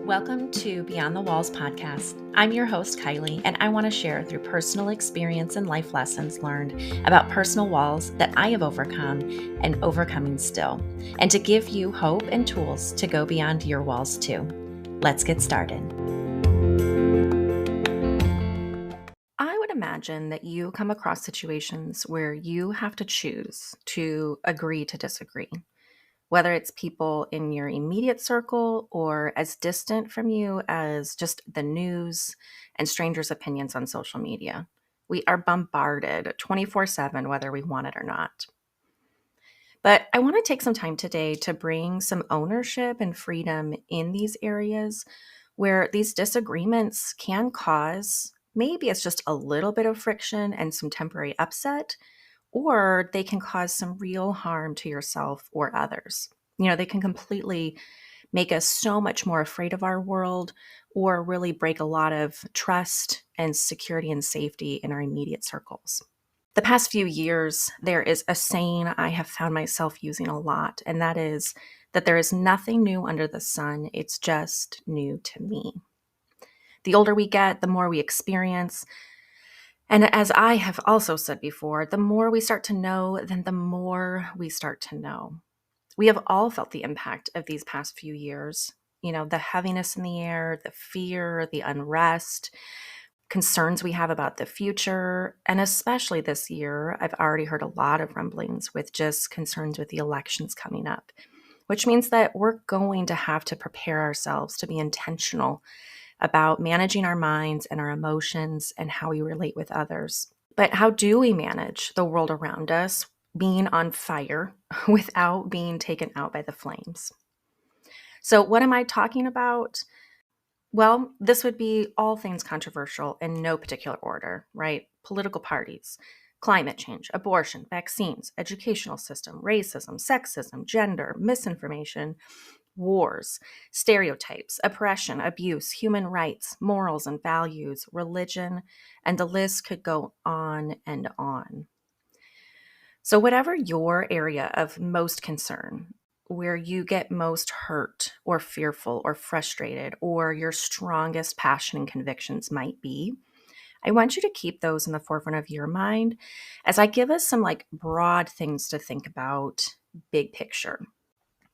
Welcome to Beyond the Walls podcast. I'm your host, Kylie, and I want to share through personal experience and life lessons learned about personal walls that I have overcome and overcoming still, and to give you hope and tools to go beyond your walls too. Let's get started. I would imagine that you come across situations where you have to choose to agree to disagree. Whether it's people in your immediate circle or as distant from you as just the news and strangers' opinions on social media. We are bombarded 24/7, whether we want it or not. But I want to take some time today to bring some ownership and freedom in these areas where these disagreements can cause, maybe it's just a little bit of friction and some temporary upset, or they can cause some real harm to yourself or others. They can completely make us so much more afraid of our world or really break a lot of trust and security and safety in our immediate circles. The past few years, there is a saying I have found myself using a lot, and that is that there is nothing new under the sun. It's just new to me. The older we get, the more we experience. And as I have also said before, the more we start to know, then the more we start to know. We have all felt the impact of these past few years. The heaviness in the air, the fear, the unrest, concerns we have about the future. And especially this year, I've already heard a lot of rumblings with just concerns with the elections coming up, which means that we're going to have to prepare ourselves to be intentional about managing our minds and our emotions and how we relate with others. But how do we manage the world around us being on fire without being taken out by the flames? So what am I talking about? Well, this would be all things controversial in no particular order, right? Political parties, climate change, abortion, vaccines, educational system, racism, sexism, gender, misinformation, wars, stereotypes, oppression, abuse, human rights, morals and values, religion, and the list could go on and on. So whatever your area of most concern, where you get most hurt or fearful or frustrated, or your strongest passion and convictions might be, I want you to keep those in the forefront of your mind as I give us some broad things to think about, big picture.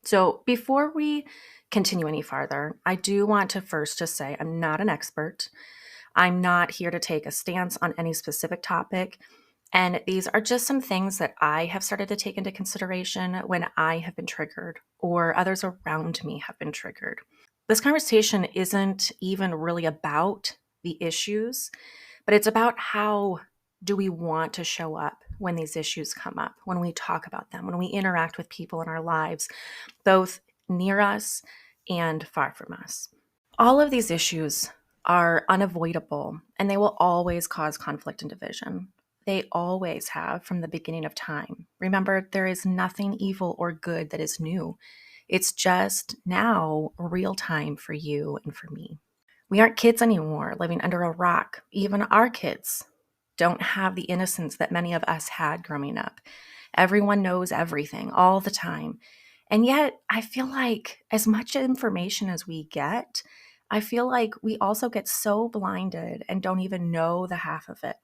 So before we continue any farther, I do want to first just say I'm not an expert. I'm not here to take a stance on any specific topic. And these are just some things that I have started to take into consideration when I have been triggered or others around me have been triggered. This conversation isn't even really about the issues, but it's about how do we want to show up when these issues come up, when we talk about them, when we interact with people in our lives, both near us and far from us. All of these issues are unavoidable, and they will always cause conflict and division. They always have from the beginning of time. Remember, there is nothing evil or good that is new. It's just now real time for you and for me. We aren't kids anymore living under a rock. Even our kids don't have the innocence that many of us had growing up. Everyone knows everything all the time. And yet, I feel like as much information as we get, I feel like we also get so blinded and don't even know the half of it,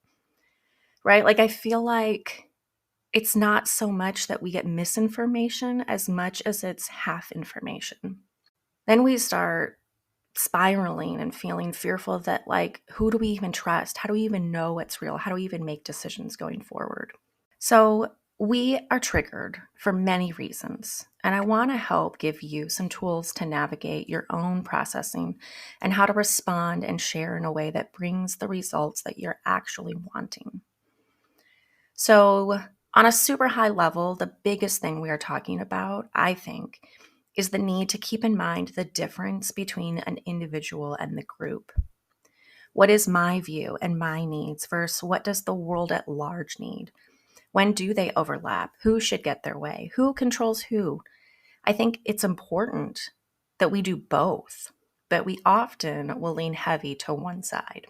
right? I feel like it's not so much that we get misinformation as much as it's half information. Then we start spiraling and feeling fearful that who do we even trust? How do we even know what's real? How do we even make decisions going forward? So we are triggered for many reasons, and I want to help give you some tools to navigate your own processing and how to respond and share in a way that brings the results that you're actually wanting. So on a super high level, the biggest thing we are talking about, I think, is the need to keep in mind the difference between an individual and the group. What is my view and my needs versus what does the world at large need? When do they overlap? Who should get their way? Who controls who? I think it's important that we do both, but we often will lean heavy to one side.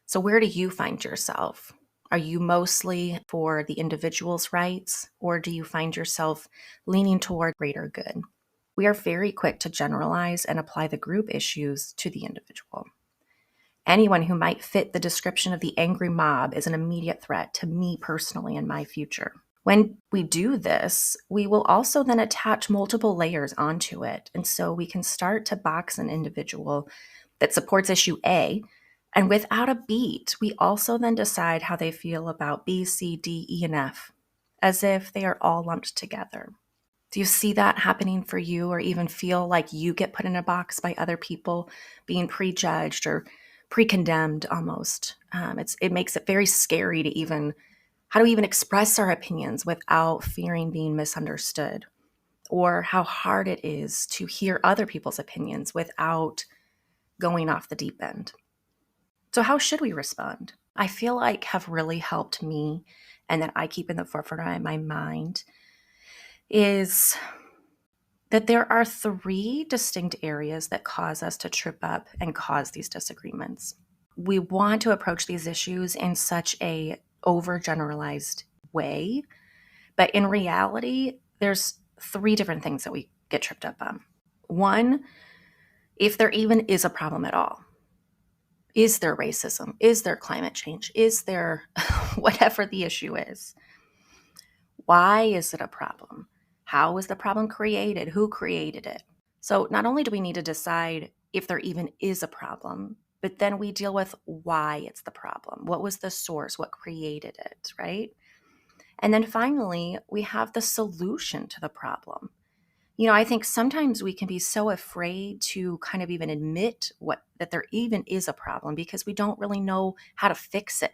So where do you find yourself? Are you mostly for the individual's rights, or do you find yourself leaning toward greater good? we are very quick to generalize and apply the group issues to the individual. Anyone who might fit the description of the angry mob is an immediate threat to me personally and my future. When we do this, we will also then attach multiple layers onto it. And so we can start to box an individual that supports issue A. And without a beat, we also then decide how they feel about B, C, D, E, and F, as if they are all lumped together. Do you see that happening for you, or even feel like you get put in a box by other people, being prejudged or pre-condemned almost? It makes it very scary to even, how do we even express our opinions without fearing being misunderstood? Or how hard it is to hear other people's opinions without going off the deep end. So how should we respond? I feel like have really helped me, and that I keep in the forefront of my mind, is that there are 3 distinct areas that cause us to trip up and cause these disagreements. We want to approach these issues in such a overgeneralized way, but in reality, there's 3 different things that we get tripped up on. 1, if there even is a problem at all. Is there racism? Is there climate change? Is there whatever the issue is? Why is it a problem? How was the problem created? Who created it? So not only do we need to decide if there even is a problem, but then we deal with why it's the problem. What was the source? What created it, right? And then finally, we have the solution to the problem. I think sometimes we can be so afraid to kind of even admit that there even is a problem because we don't really know how to fix it.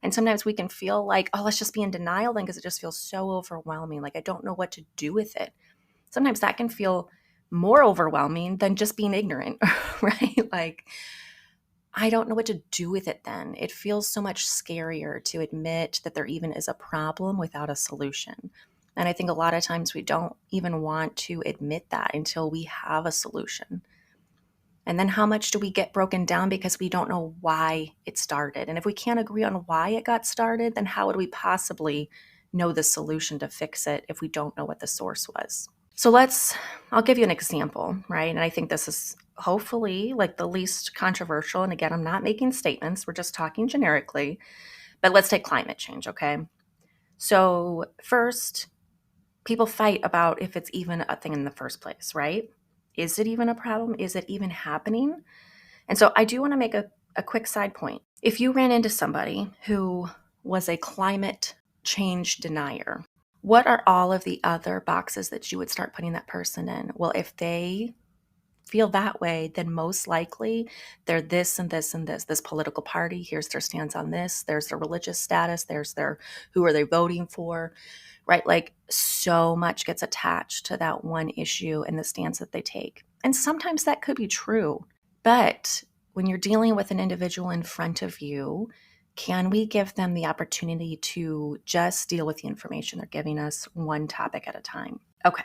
And sometimes we can feel like, oh, let's just be in denial then because it just feels so overwhelming. Like I don't know what to do with it. Sometimes that can feel more overwhelming than just being ignorant, right? Like, I don't know what to do with it then. It feels so much scarier to admit that there even is a problem without a solution. And I think a lot of times we don't even want to admit that until we have a solution. And then how much do we get broken down because we don't know why it started? And if we can't agree on why it got started, then how would we possibly know the solution to fix it if we don't know what the source was? So I'll give you an example, right? And I think this is hopefully like the least controversial. And again, I'm not making statements. We're just talking generically. But let's take climate change, okay? So first, people fight about if it's even a thing in the first place, right? Is it even a problem? Is it even happening? And so I do want to make a quick side point. If you ran into somebody who was a climate change denier, what are all of the other boxes that you would start putting that person in? Well, if they feel that way, then most likely they're this and this and this political party. Here's their stance on this. There's their religious status. There's who are they voting for, right? Like so much gets attached to that one issue and the stance that they take. And sometimes that could be true. But when you're dealing with an individual in front of you, can we give them the opportunity to just deal with the information they're giving us one topic at a time? Okay.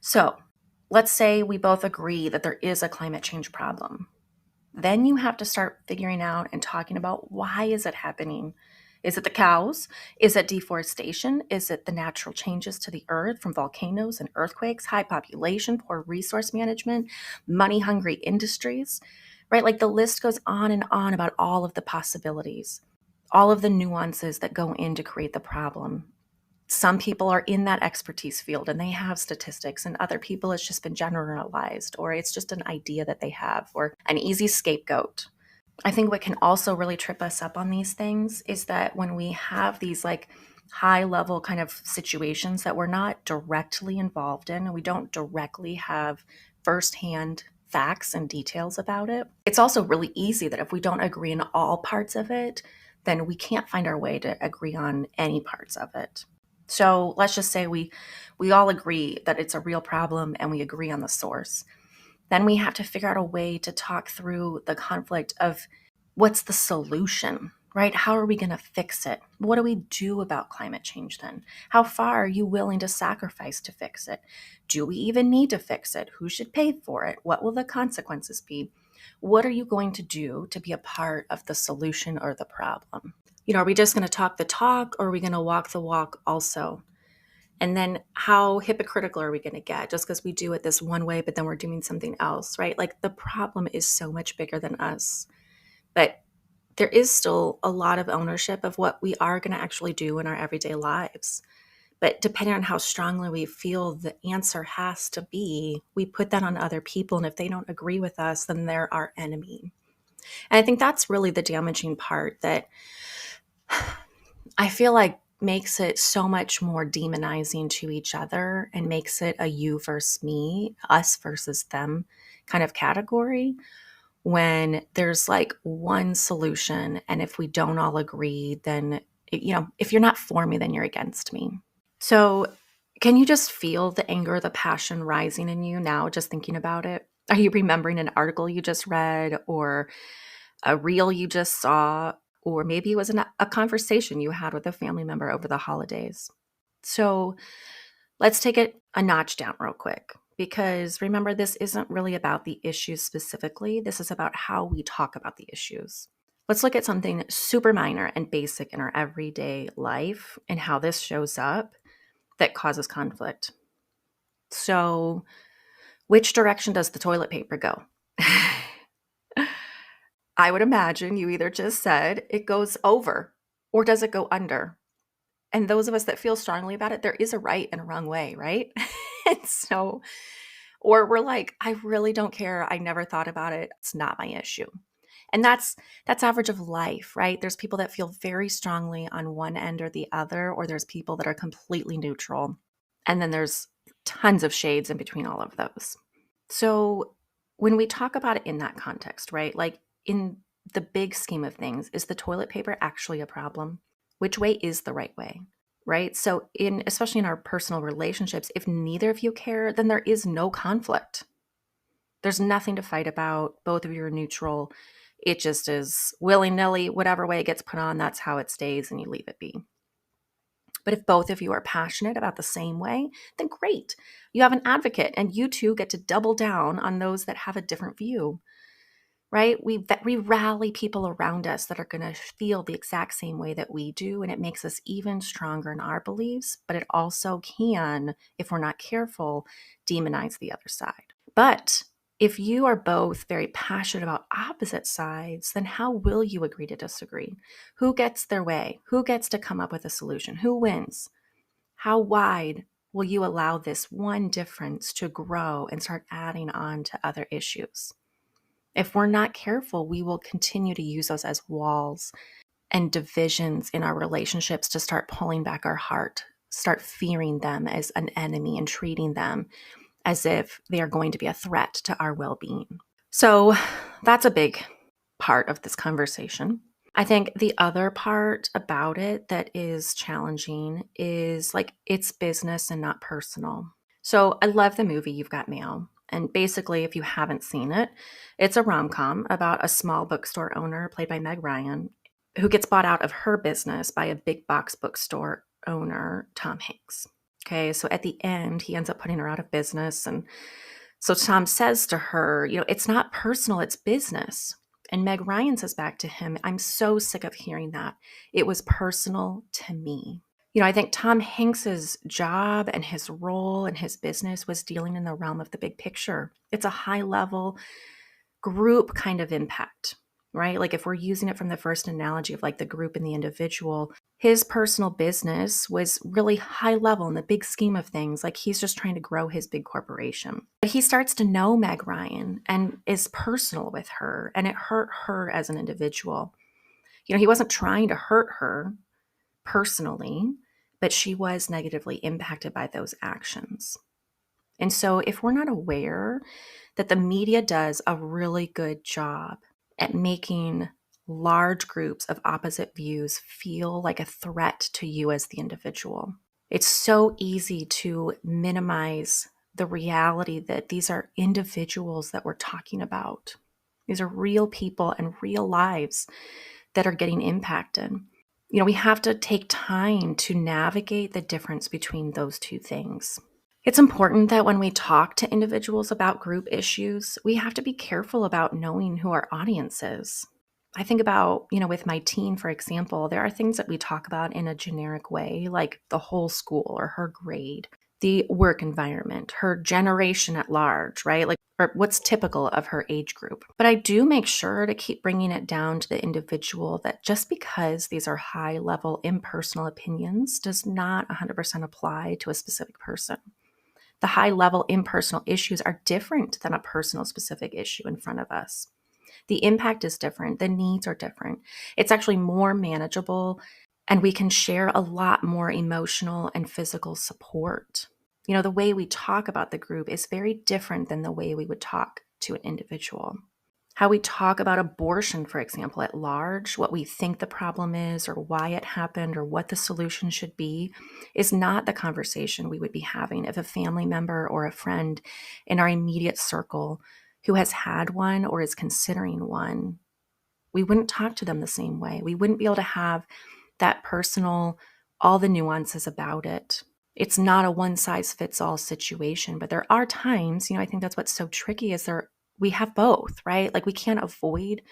So let's say we both agree that there is a climate change problem. Then you have to start figuring out and talking about why is it happening? Is it the cows? Is it deforestation? Is it the natural changes to the earth from volcanoes and earthquakes, high population, poor resource management, money-hungry industries? Right? Like the list goes on and on about all of the possibilities, all of the nuances that go in to create the problem. Some people are in that expertise field and they have statistics, and other people it's just been generalized, or it's just an idea that they have, or an easy scapegoat. I think what can also really trip us up on these things is that when we have these like high level kind of situations that we're not directly involved in and we don't directly have firsthand facts and details about it, it's also really easy that if we don't agree in all parts of it, then we can't find our way to agree on any parts of it. So let's just say we all agree that it's a real problem and we agree on the source. Then we have to figure out a way to talk through the conflict of what's the solution, right? How are we going to fix it? What do we do about climate change then? How far are you willing to sacrifice to fix it? Do we even need to fix it? Who should pay for it? What will the consequences be? What are you going to do to be a part of the solution or the problem? Are we just going to talk the talk, or are we going to walk the walk also? And then how hypocritical are we going to get just because we do it this one way, but then we're doing something else, right? Like the problem is so much bigger than us. But there is still a lot of ownership of what we are going to actually do in our everyday lives. But depending on how strongly we feel the answer has to be, we put that on other people. And if they don't agree with us, then they're our enemy. And I think that's really the damaging part that I feel like makes it so much more demonizing to each other and makes it a you versus me, us versus them kind of category when there's like one solution. And if we don't all agree, then, if you're not for me, then you're against me. So, can you just feel the anger, the passion rising in you now, just thinking about it? Are you remembering an article you just read or a reel you just saw? Or maybe it was a conversation you had with a family member over the holidays. So, let's take it a notch down real quick because remember, this isn't really about the issues specifically. This is about how we talk about the issues. Let's look at something super minor and basic in our everyday life and how this shows up that causes conflict. So, which direction does the toilet paper go? I would imagine you either just said it goes over or does it go under? And those of us that feel strongly about it, there is a right and a wrong way, right? And so, or we're like, I really don't care. I never thought about it. It's not my issue. And that's average of life, right? There's people that feel very strongly on one end or the other, or there's people that are completely neutral. And then there's tons of shades in between all of those. So when we talk about it in that context, right? Like in the big scheme of things, is the toilet paper actually a problem? Which way is the right way? Right? So especially in our personal relationships, if neither of you care, then there is no conflict. There's nothing to fight about. Both of you are neutral. It just is willy-nilly, whatever way it gets put on, that's how it stays, and you leave it be. But if both of you are passionate about the same way, then great. You have an advocate, and you two get to double down on those that have a different view, right? We rally people around us that are going to feel the exact same way that we do, and it makes us even stronger in our beliefs, but it also can, if we're not careful, demonize the other side. But if you are both very passionate about opposite sides, then how will you agree to disagree? Who gets their way? Who gets to come up with a solution? Who wins? How wide will you allow this one difference to grow and start adding on to other issues? If we're not careful, we will continue to use those as walls and divisions in our relationships to start pulling back our heart, start fearing them as an enemy and treating them as if they are going to be a threat to our well-being. So that's a big part of this conversation. I think the other part about it that is challenging is like it's business and not personal. So I love the movie You've Got Mail. And basically, if you haven't seen it, it's a rom-com about a small bookstore owner played by Meg Ryan who gets bought out of her business by a big box bookstore owner, Tom Hanks. Okay, so at the end, he ends up putting her out of business. And so Tom says to her, it's not personal, it's business. And Meg Ryan says back to him, I'm so sick of hearing that. It was personal to me. I think Tom Hanks's job and his role and his business was dealing in the realm of the big picture. It's a high level group kind of impact, right? Like if we're using it from the first analogy of like the group and the individual, his personal business was really high level in the big scheme of things. Like he's just trying to grow his big corporation. But he starts to know Meg Ryan and is personal with her, and it hurt her as an individual. He wasn't trying to hurt her personally, but she was negatively impacted by those actions. And so if we're not aware that the media does a really good job at making large groups of opposite views feel like a threat to you as the individual, it's so easy to minimize the reality that these are individuals that we're talking about. These are real people and real lives that are getting impacted. We have to take time to navigate the difference between those two things. It's important that when we talk to individuals about group issues, we have to be careful about knowing who our audience is. I think about, with my teen, for example, there are things that we talk about in a generic way, like the whole school or her grade, the work environment, her generation at large, right? Like, or what's typical of her age group. But I do make sure to keep bringing it down to the individual, that just because these are high level impersonal opinions does not 100% apply to a specific person. The high level impersonal issues are different than a personal specific issue in front of us. The impact is different. The needs are different. It's actually more manageable, and we can share a lot more emotional and physical support. The way we talk about the group is very different than the way we would talk to an individual. How we talk about abortion, for example, at large, what we think the problem is or why it happened or what the solution should be, is not the conversation we would be having if a family member or a friend in our immediate circle who has had one or is considering one. We wouldn't talk to them the same way. We wouldn't be able to have that personal, all the nuances about it. It's not a one size fits all situation, but there are times, I think that's what's so tricky, is we have both, right? Like, we can't avoid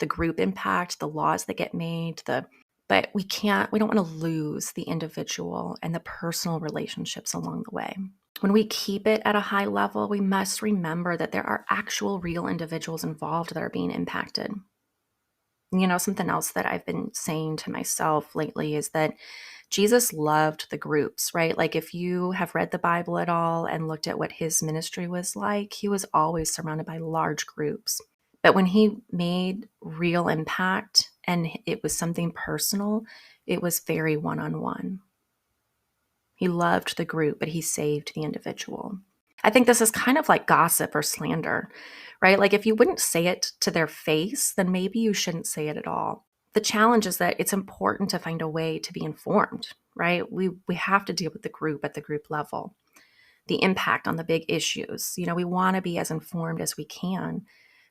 the group impact, the laws that get made, but we don't want to lose the individual and the personal relationships along the way. When we keep it at a high level, we must remember that there are actual real individuals involved that are being impacted. Something else that I've been saying to myself lately is that Jesus loved the groups, right? Like, if you have read the Bible at all and looked at what his ministry was like, he was always surrounded by large groups. But when he made real impact and it was something personal, it was very one-on-one. He loved the group, but he saved the individual. I think this is kind of like gossip or slander, right? Like, if you wouldn't say it to their face, then maybe you shouldn't say it at all. The challenge is that it's important to find a way to be informed, right? We have to deal with the group at the group level, the impact on the big issues. We want to be as informed as we can,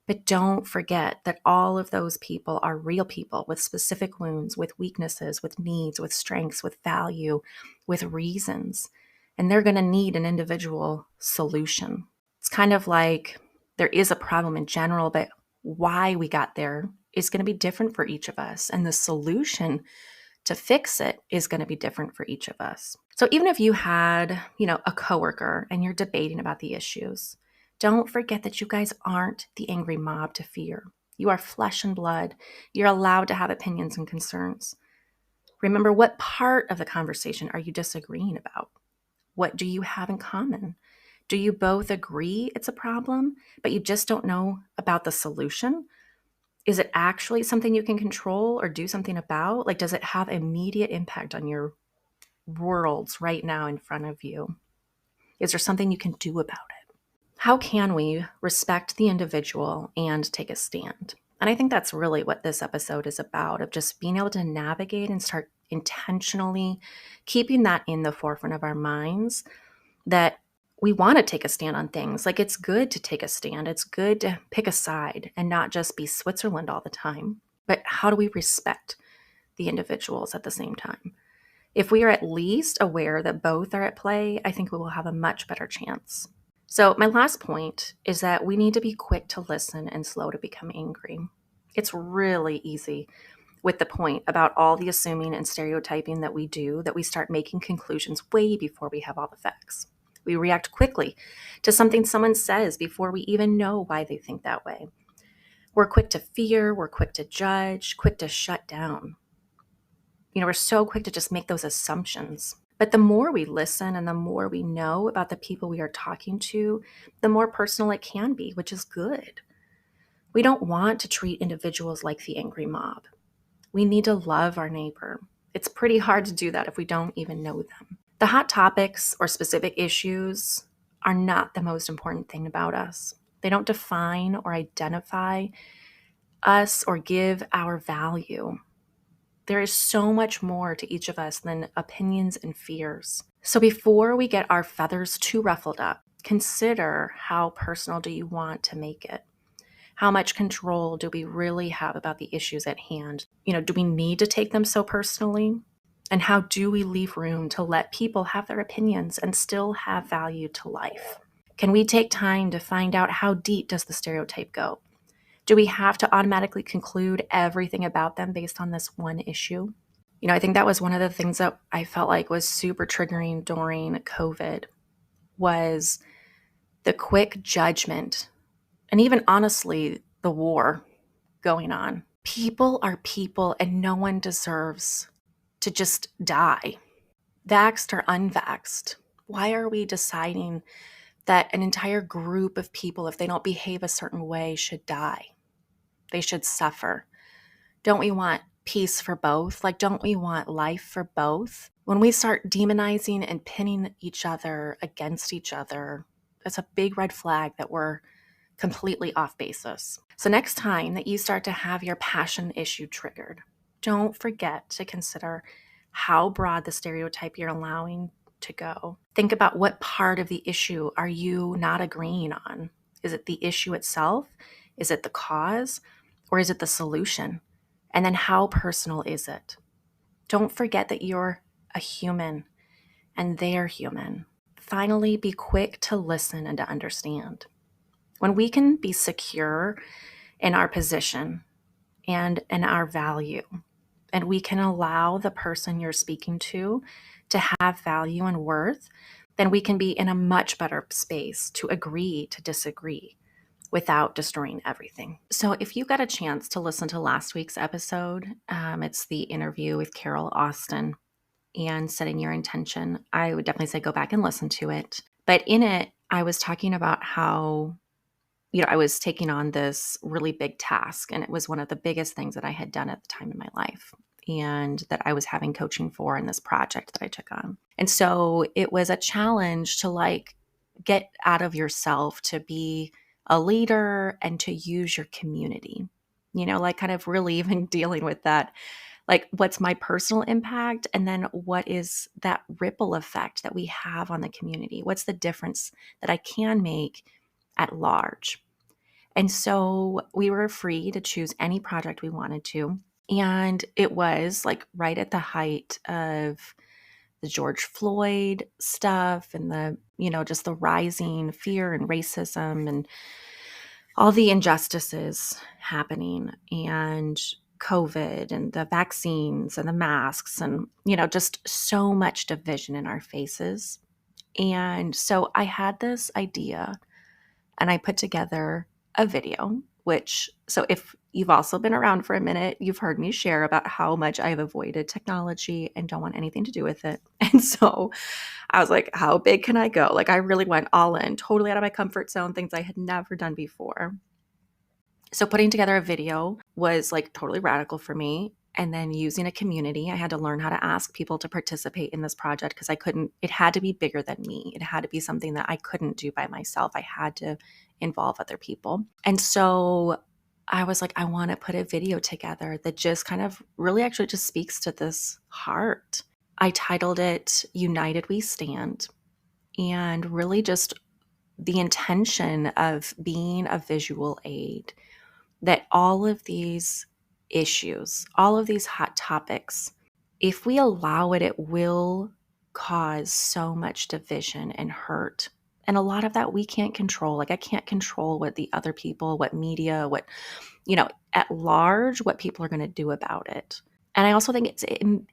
but don't forget that all of those people are real people with specific wounds, with weaknesses, with needs, with strengths, with value, with reasons. And they're going to need an individual solution. It's kind of like there is a problem in general, but why we got there is going to be different for each of us. And the solution to fix it is going to be different for each of us. So even if you had, a coworker and you're debating about the issues, don't forget that you guys aren't the angry mob to fear. You are flesh and blood. You're allowed to have opinions and concerns. Remember, what part of the conversation are you disagreeing about? What do you have in common? Do you both agree it's a problem, but you just don't know about the solution? Is it actually something you can control or do something about? Like, does it have immediate impact on your worlds right now in front of you? Is there something you can do about it? How can we respect the individual and take a stand? And I think that's really what this episode is about, of just being able to navigate and start intentionally keeping that in the forefront of our minds, that we want to take a stand on things. Like, it's good to take a stand. It's good to pick a side and not just be Switzerland all the time. But how do we respect the individuals at the same time? If we are at least aware that both are at play, I think we will have a much better chance. So my last point is that we need to be quick to listen and slow to become angry. It's really easy with the point about all the assuming and stereotyping that we do, that we start making conclusions way before we have all the facts. We react quickly to something someone says before we even know why they think that way. We're quick to fear, we're quick to judge, quick to shut down. We're so quick to just make those assumptions. But the more we listen and the more we know about the people we are talking to, the more personal it can be, which is good. We don't want to treat individuals like the angry mob. We need to love our neighbor. It's pretty hard to do that if we don't even know them. The hot topics or specific issues are not the most important thing about us. They don't define or identify us or give our value. There is so much more to each of us than opinions and fears. So before we get our feathers too ruffled up, consider, how personal do you want to make it? How much control do we really have about the issues at hand? Do we need to take them so personally? And how do we leave room to let people have their opinions and still have value to life? Can we take time to find out, how deep does the stereotype go? Do we have to automatically conclude everything about them based on this one issue? I think that was one of the things that I felt like was super triggering during COVID was the quick judgment and even honestly, the war going on. People are people and no one deserves to just die, vaxxed or unvaxxed. Why are we deciding that an entire group of people, if they don't behave a certain way, should die? They should suffer. Don't we want peace for both? Like, don't we want life for both? When we start demonizing and pinning each other against each other, that's a big red flag that we're completely off basis. So next time that you start to have your passion issue triggered, don't forget to consider how broad the stereotype you're allowing to go. Think about what part of the issue are you not agreeing on? Is it the issue itself? Is it the cause? Or is it the solution? And then how personal is it? Don't forget that you're a human and they're human. Finally, be quick to listen and to understand. When we can be secure in our position and in our value, and we can allow the person you're speaking to have value and worth, then we can be in a much better space to agree to disagree without destroying everything. So if you got a chance to listen to last week's episode, it's the interview with Carol Austin and setting your intention. I would definitely say go back and listen to it. But in it, I was talking about how I was taking on this really big task, and it was one of the biggest things that I had done at the time in my life and that I was having coaching for in this project that I took on. And so it was a challenge to get out of yourself to be a leader and to use your community, kind of really even dealing with that. Like, what's my personal impact? And then what is that ripple effect that we have on the community? What's the difference that I can make at large? And so we were free to choose any project we wanted to. And it was right at the height of the George Floyd stuff and just the rising fear and racism and all the injustices happening, and COVID and the vaccines and the masks and, just so much division in our faces. And so I had this idea and I put together a video, so if you've also been around for a minute, you've heard me share about how much I've avoided technology and don't want anything to do with it. And so I was like, how big can I go? I really went all in, totally out of my comfort zone, things I had never done before. So putting together a video was totally radical for me. And then using a community, I had to learn how to ask people to participate in this project because it had to be bigger than me. It had to be something that I couldn't do by myself. I had to involve other people. And so I was like, I want to put a video together that just kind of really actually just speaks to this heart. I titled it United We Stand, and really just the intention of being a visual aid, that all of these issues, all of these hot topics, if we allow it, it will cause so much division and hurt. And a lot of that we can't control. I can't control what the other people, what media, what, at large, what people are going to do about it. And I also think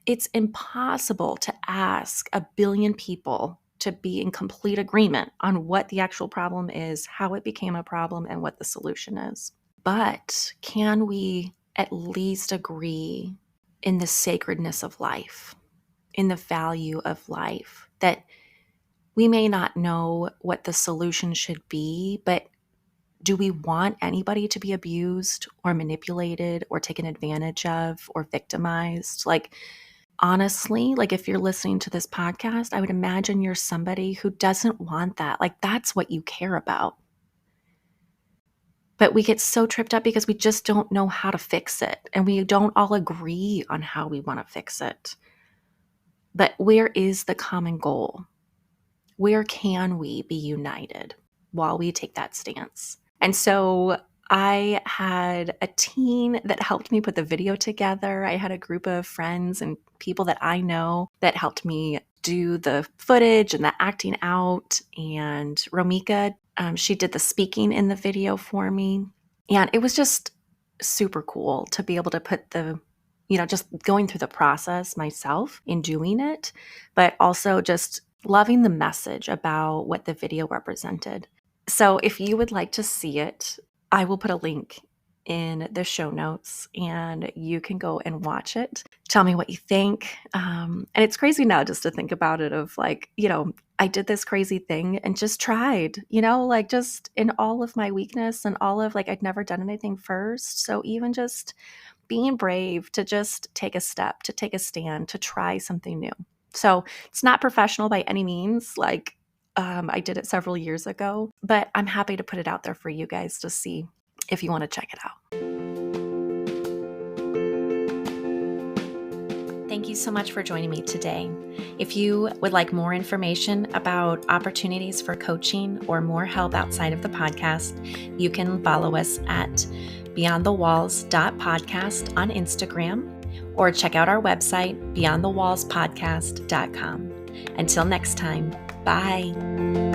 it's impossible to ask a billion people to be in complete agreement on what the actual problem is, how it became a problem, and what the solution is. But can we at least agree in the sacredness of life, in the value of life, that we may not know what the solution should be, but do we want anybody to be abused or manipulated or taken advantage of or victimized? Honestly, if you're listening to this podcast, I would imagine you're somebody who doesn't want that. That's what you care about. But we get so tripped up because we just don't know how to fix it. And we don't all agree on how we want to fix it. But where is the common goal? Where can we be united while we take that stance? And so I had a team that helped me put the video together. I had a group of friends and people that I know that helped me do the footage and the acting out. And Romika, she did the speaking in the video for me. And it was just super cool to be able to put just going through the process myself in doing it, but also just loving the message about what the video represented. So if you would like to see it, I will put a link in the show notes and you can go and watch it. Tell me what you think. And it's crazy now just to think about it of like, I did this crazy thing and just tried, like just in all of my weakness and all of like, I'd never done anything first. So even just being brave to just take a step, to take a stand, to try something new. So it's not professional by any means. Like I did it several years ago, but I'm happy to put it out there for you guys to see if you want to check it out. Thank you so much for joining me today. If you would like more information about opportunities for coaching or more help outside of the podcast, you can follow us at beyondthewalls.podcast on Instagram or check out our website, beyondthewallspodcast.com. Until next time, bye.